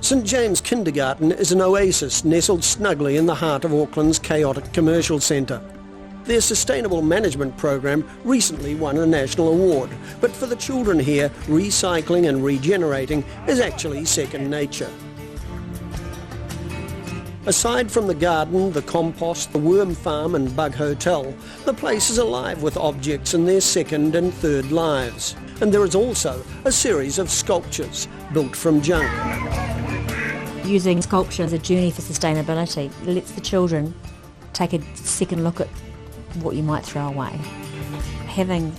St James Kindergarten is an oasis nestled snugly in the heart of Auckland's chaotic commercial centre. Their sustainable management program recently won a national award, but for the children here, recycling and regenerating is actually second nature. Aside from the garden, the compost, the worm farm and bug hotel, the place is alive with objects in their second and third lives. And there is also a series of sculptures built from junk. Using sculpture as a journey for sustainability lets the children take a second look at what you might throw away. Having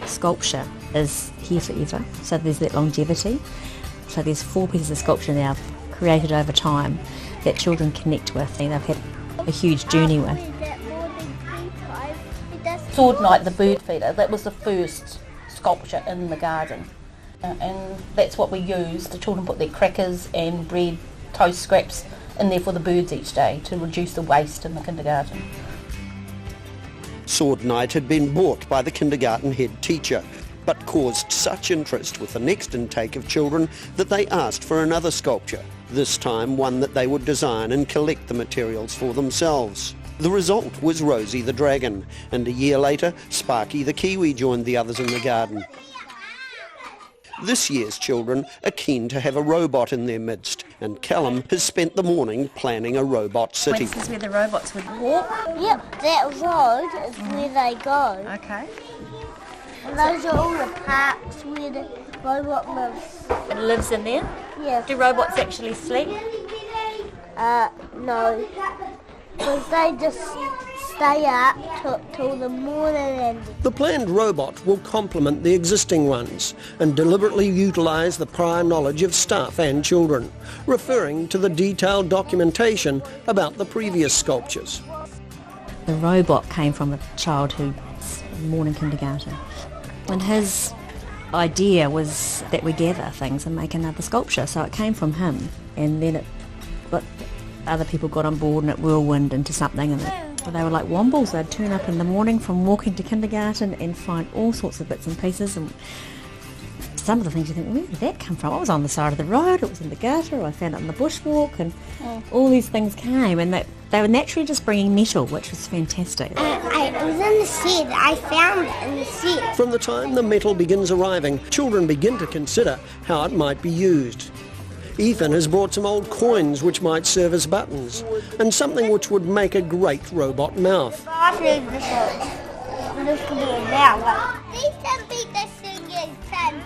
sculpture is here forever, so there's that longevity. So there's 4 pieces of sculpture now created over time that children connect with and they've had a huge journey with. Sword Knight the bird feeder, that was the first sculpture in the garden. And that's what we use. The children put their crackers and bread, toast scraps in there for the birds each day to reduce the waste in the kindergarten. Sword Knight had been bought by the kindergarten head teacher, but caused such interest with the next intake of children that they asked for another sculpture, this time one that they would design and collect the materials for themselves. The result was Rosie the dragon, and a year later, Sparky the kiwi joined the others in the garden. This year's children are keen to have a robot in their midst, and Callum has spent the morning planning a robot city. This is where the robots would walk? Yep, that road is where they go. Okay. And those are all the parks where the robot lives. It lives in there? Yeah. Do robots actually sleep? No. Because they just stay up till the morning and... The planned robot will complement the existing ones and deliberately utilise the prior knowledge of staff and children, referring to the detailed documentation about the previous sculptures. The robot came from a child who's in morning kindergarten, and his idea was that we gather things and make another sculpture, so it came from him, and then other people got on board and it whirlwind into something, and they were like wombles. They'd turn up in the morning from walking to kindergarten and find all sorts of bits and pieces, and some of the things you think, where did that come from? I was on the side of the road, it was in the gutter, I found it in the bushwalk, and all these things came, and they were naturally just bringing metal, which was fantastic. It was in the shed. I found it in the shed. From the time the metal begins arriving, children begin to consider how it might be used. Ethan has brought some old coins which might serve as buttons, and something which would make a great robot mouth. I've heard this could be a mouth. These can be the singers and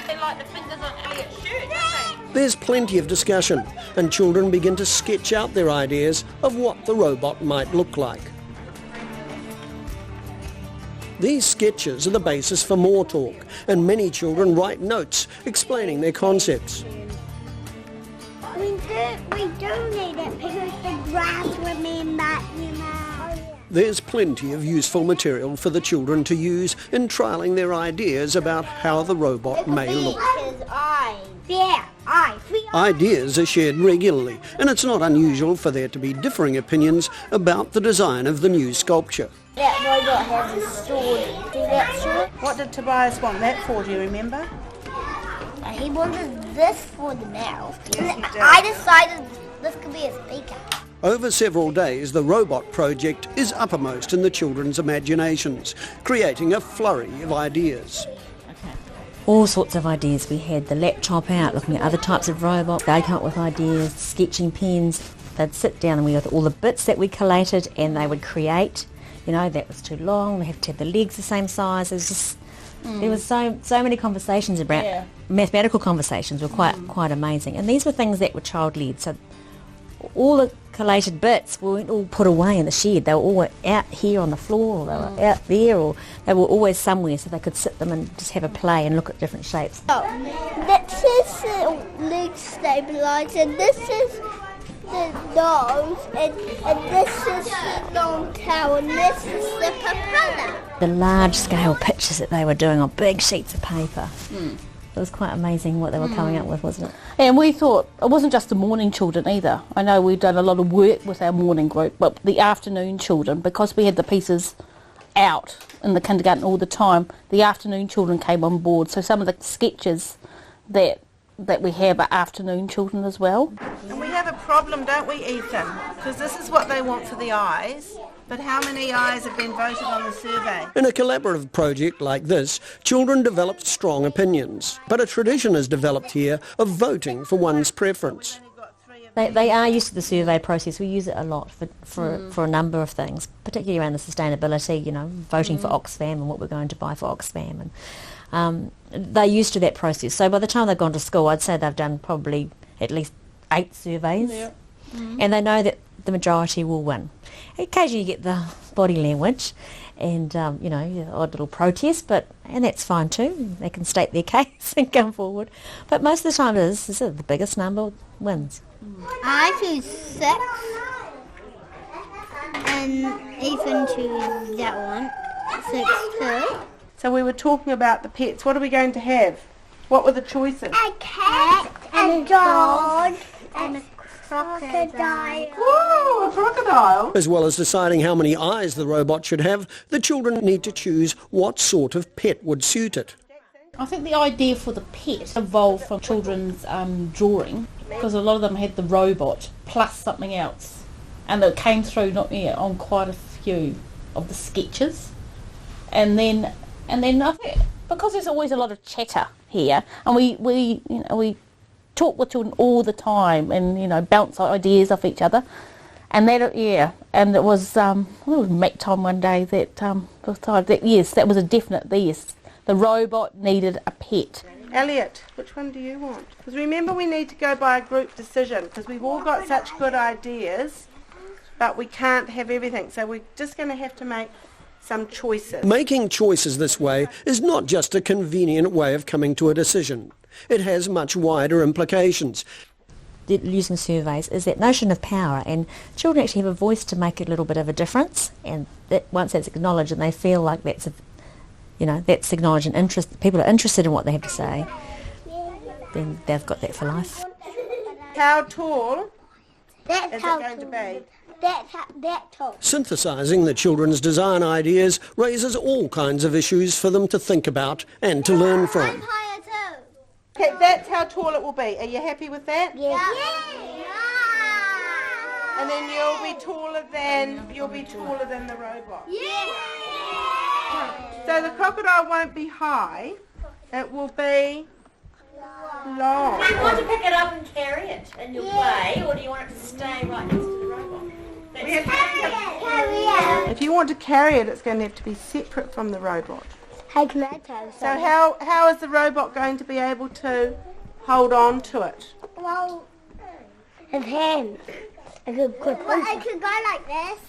They like the fingers on Elliot's shirt, don't they? There's plenty of discussion, and children begin to sketch out their ideas of what the robot might look like. These sketches are the basis for more talk, and many children write notes explaining their concepts. We do need it because the grass remember, you know. There's plenty of useful material for the children to use in trialling their ideas about how the robot may look. Ideas are shared regularly, and it's not unusual for there to be differing opinions about the design of the new sculpture. That robot has a sword. See that sword? What did Tobias want that for, do you remember? He wanted this for the mouth. Yes, he did. I decided this could be a speaker. Over several days, the robot project is uppermost in the children's imaginations, creating a flurry of ideas. All sorts of ideas. We had the laptop out, looking at other types of robots. They come up with ideas, sketching pens. They'd sit down and we had all the bits that we collated, and they would create. You know, that was too long, we have to have the legs the same size. It was just, there was so many conversations about mathematical conversations were quite amazing. And these were things that were child-led. So all the collated bits weren't all put away in the shed. They were all out here on the floor, or they were out there, or they were always somewhere so they could sit them and just have a play and look at different shapes. This is the leg stabilizer, this is the nose, and this is the long tail, and this is the propeller. The large-scale pictures that they were doing on big sheets of paper. It was quite amazing what they were coming up with, wasn't it? And we thought, it wasn't just the morning children either. I know we've done a lot of work with our morning group, but the afternoon children, because we had the pieces out in the kindergarten all the time, the afternoon children came on board. So some of the sketches that that we have are afternoon children as well. And we have a problem, don't we, Ethan? Because this is what they want for the eyes, but how many eyes have been voted on the survey? In a collaborative project like this, children develop strong opinions, but a tradition is developed here of voting for one's preference. They are used to the survey process. We use it a lot for a number of things, particularly around the sustainability, voting for Oxfam and what we're going to buy for Oxfam. And they're used to that process. So by the time they've gone to school, I'd say they've done probably at least 8 surveys. Yeah. And they know that the majority will win. Occasionally you get the body language and, the odd little protest, and that's fine too. They can state their case and come forward. But most of the time the biggest number wins. I choose 6 and Ethan choose that one, 6 too. So we were talking about the pets. What are we going to have? What were the choices? A cat, a dog, and a crocodile. Whoa, a crocodile! As well as deciding how many eyes the robot should have, the children need to choose what sort of pet would suit it. I think the idea for the pet evolved from children's drawing, because a lot of them had the robot plus something else, and it came through on quite a few of the sketches, and then I think because there's always a lot of chatter here, and we talk with children all the time, and bounce ideas off each other, and and it was Mac time one day that decided that yes, that was a definite yes. The robot needed a pet. Elliot, which one do you want? Because remember, we need to go by a group decision because we've all got such good ideas, but we can't have everything. So we're just going to have to make some choices. Making choices this way is not just a convenient way of coming to a decision. It has much wider implications. Using surveys is that notion of power, and children actually have a voice to make a little bit of a difference, and that once that's acknowledged and they feel like that's acknowledged and interest, people are interested in what they have to say, then they've got that for life. How tall is it going to be? That tall. Synthesising the children's design ideas raises all kinds of issues for them to think about and to learn from. I'm higher too. Okay, that's how tall it will be. Are you happy with that? Yeah. And then you'll be taller than the robot. Yeah. So the crocodile won't be high, it will be long. Do you want to pick it up and carry it in your play, or do you want it to stay right next to the robot? If you want to carry it, it's going to have to be separate from the robot. Hey, tomato. So how is the robot going to be able to hold on to it? Well, his hands. I could go like this.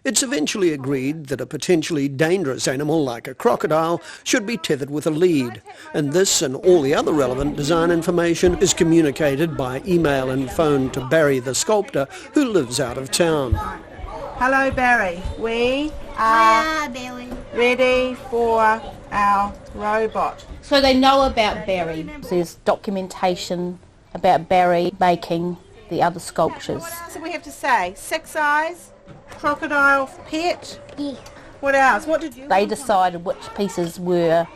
It's eventually agreed that a potentially dangerous animal like a crocodile should be tethered with a lead, and this and all the other relevant design information is communicated by email and phone to Barry the sculptor, who lives out of town. Hello Barry, we are ready for our robot. So they know about Barry. There's documentation about Barry making the other sculptures. So we have to say 6 eyes, crocodile pet. Yeah. What else? What did you? They decided which pieces were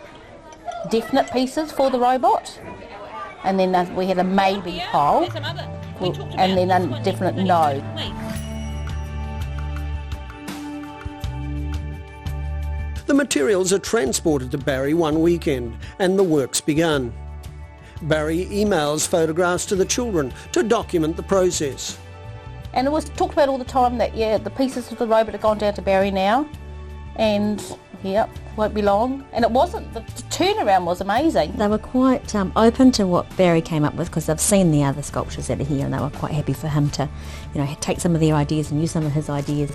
definite pieces for the robot, and then we had a maybe pile, and then a definite no. The materials are transported to Barry one weekend and the work's begun. Barry emails photographs to the children to document the process. And it was talked about all the time that, the pieces of the robot have gone down to Barry now, and, won't be long. And it wasn't, the turnaround was amazing. They were quite open to what Barry came up with, because they've seen the other sculptures that are here, and they were quite happy for him to, take some of their ideas and use some of his ideas.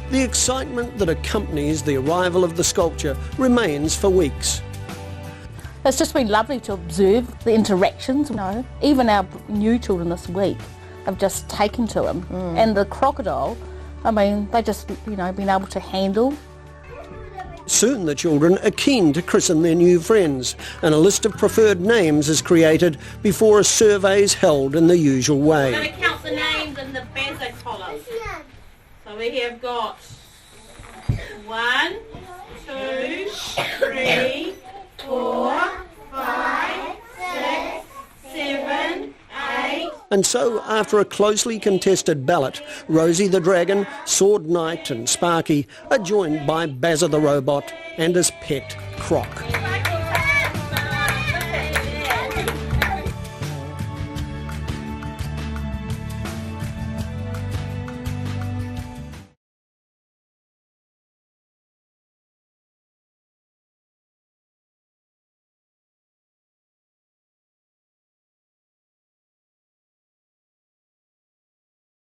The excitement that accompanies the arrival of the sculpture remains for weeks. It's just been lovely to observe the interactions. Even our new children this week have just taken to him. And the crocodile, they just, been able to handle. Soon the children are keen to christen their new friends, and a list of preferred names is created before a survey is held in the usual way. I'm going to count the names in the basic columns. So we have got 1, 2, 3, And so, after a closely contested ballot, Rosie the Dragon, Sword Knight and Sparky are joined by Bazza the Robot and his pet Croc.